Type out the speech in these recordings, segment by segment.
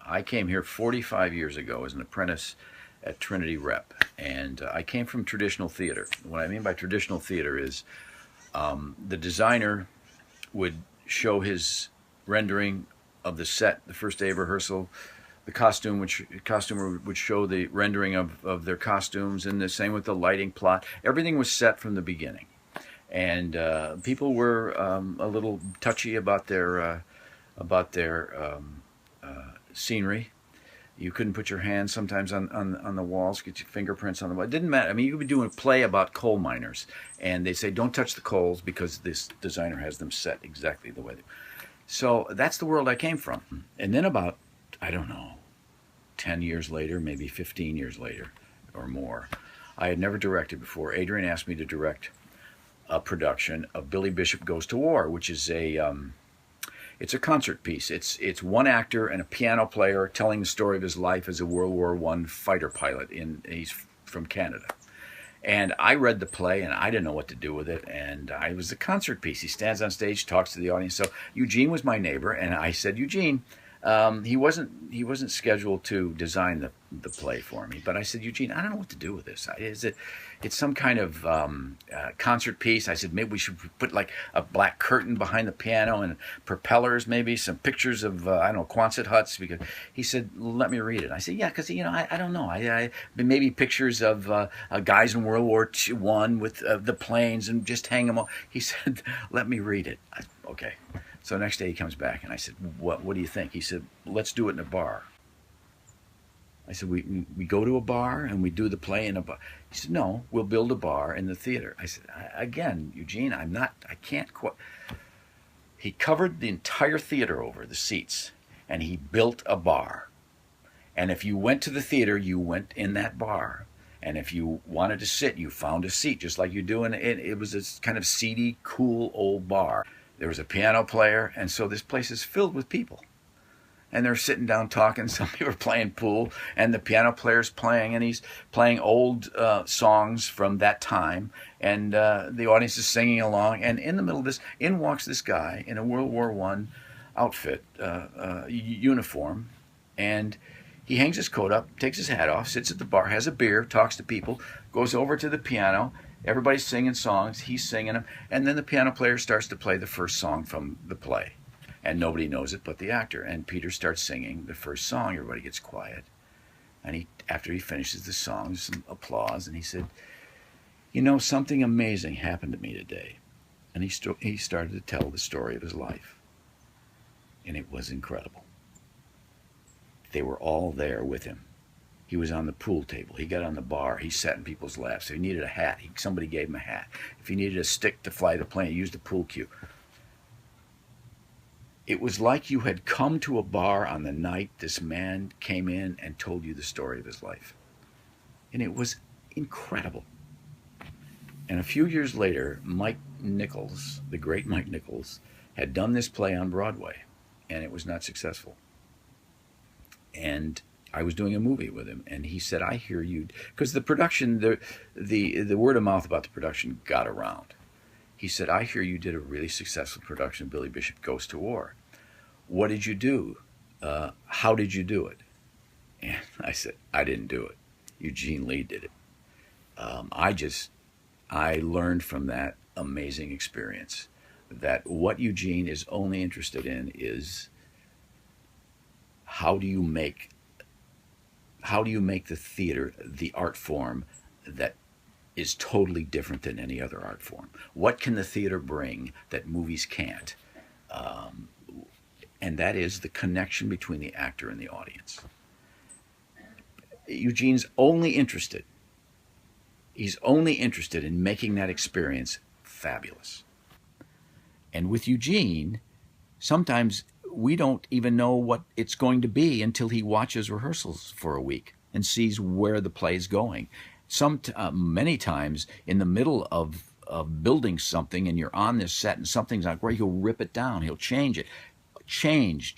I came here 45 years ago as an apprentice at Trinity Rep, and I came from traditional theater. What I mean by traditional theater is the designer would show his rendering of the set the first day of rehearsal. The costumer would show the rendering of their costumes, and the same with the lighting plot. Everything was set from the beginning, and people were a little touchy about their scenery. You couldn't put your hands sometimes on the walls, get your fingerprints on the wall. It didn't matter. I mean, you could be doing a play about coal miners, and they say, don't touch the coals because this designer has them set exactly the way they. So that's the world I came from. And then about, I don't know, 10 years later, maybe 15 years later or more, I had never directed before. Adrian asked me to direct a production of Billy Bishop Goes to War, which is it's a concert piece. It's one actor and a piano player telling the story of his life as a World War I fighter pilot. He's from Canada. And I read the play, and I didn't know what to do with it. And it was a concert piece. He stands on stage, talks to the audience. So Eugene was my neighbor, and I said, Eugene, he wasn't scheduled to design the play for me, but I said, Eugene, I don't know what to do with this. It's some kind of concert piece. I said, maybe we should put like a black curtain behind the piano and propellers, maybe some pictures of I don't know, Quonset huts. Because he said, let me read it. I said, yeah, because I don't know. I maybe pictures of guys in World War I with the planes and just hang them all. He said, let me read it. Okay. So next day he comes back, and I said, what do you think? He said, let's do it in a bar. I said, we go to a bar and we do the play in a bar. He said, no, we'll build a bar in the theater. I said, again, Eugene, I can't quite. He covered the entire theater over, the seats, and he built a bar. And if you went to the theater, you went in that bar. And if you wanted to sit, you found a seat, just like you do in it. It was this kind of seedy, cool old bar. There was a piano player, and so this place is filled with people. And they're sitting down talking. Some people are playing pool, and the piano player's playing, and he's playing old songs from that time. And the audience is singing along. And in the middle of this, in walks this guy in a World War I outfit, uniform, and he hangs his coat up, takes his hat off, sits at the bar, has a beer, talks to people, goes over to the piano. Everybody's singing songs, he's singing them, and then the piano player starts to play the first song from the play. And nobody knows it but the actor. And Peter starts singing the first song. Everybody gets quiet. And after he finishes the song, there's some applause, and he said, something amazing happened to me today. And he started to tell the story of his life. And it was incredible. They were all there with him. He was on the pool table. He got on the bar. He sat in people's laps. If he needed a hat, somebody gave him a hat. If he needed a stick to fly the plane, he used a pool cue. It was like you had come to a bar on the night this man came in and told you the story of his life. And it was incredible. And a few years later, Mike Nichols, the great Mike Nichols, had done this play on Broadway, and it was not successful. And I was doing a movie with him, and he said, I hear you, because the production, the word of mouth about the production got around. He said, I hear you did a really successful production of Billy Bishop Goes to War. What did you do? How did you do it? And I said, I didn't do it. Eugene Lee did it. I learned from that amazing experience that what Eugene is only interested in is how do you make the theater the art form that is totally different than any other art form? What can the theater bring that movies can't? And that is the connection between the actor and the audience. Eugene's only interested. He's only interested in making that experience fabulous. And with Eugene, sometimes we don't even know what it's going to be until he watches rehearsals for a week and sees where the play is going. Many times in the middle of building something and you're on this set and something's not great, he'll rip it down, he'll change it. Change.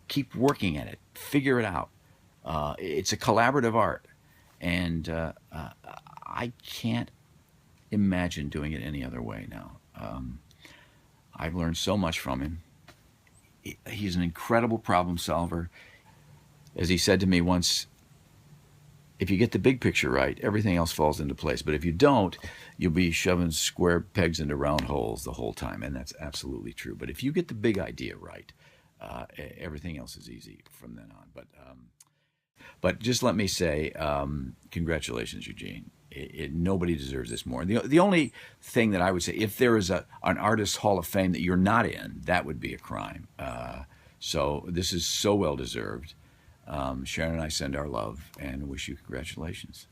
Keep working at it. Figure it out. It's a collaborative art. And I can't imagine doing it any other way now. I've learned so much from him. He's an incredible problem solver. As he said to me once, if you get the big picture right, everything else falls into place. But if you don't, you'll be shoving square pegs into round holes the whole time, and that's absolutely true. But if you get the big idea right, everything else is easy from then on. But just let me say, congratulations, Eugene. Nobody deserves this more. The only thing that I would say, if there is an Artist Hall of Fame that you're not in, that would be a crime. So this is so well deserved. Sharon and I send our love and wish you congratulations.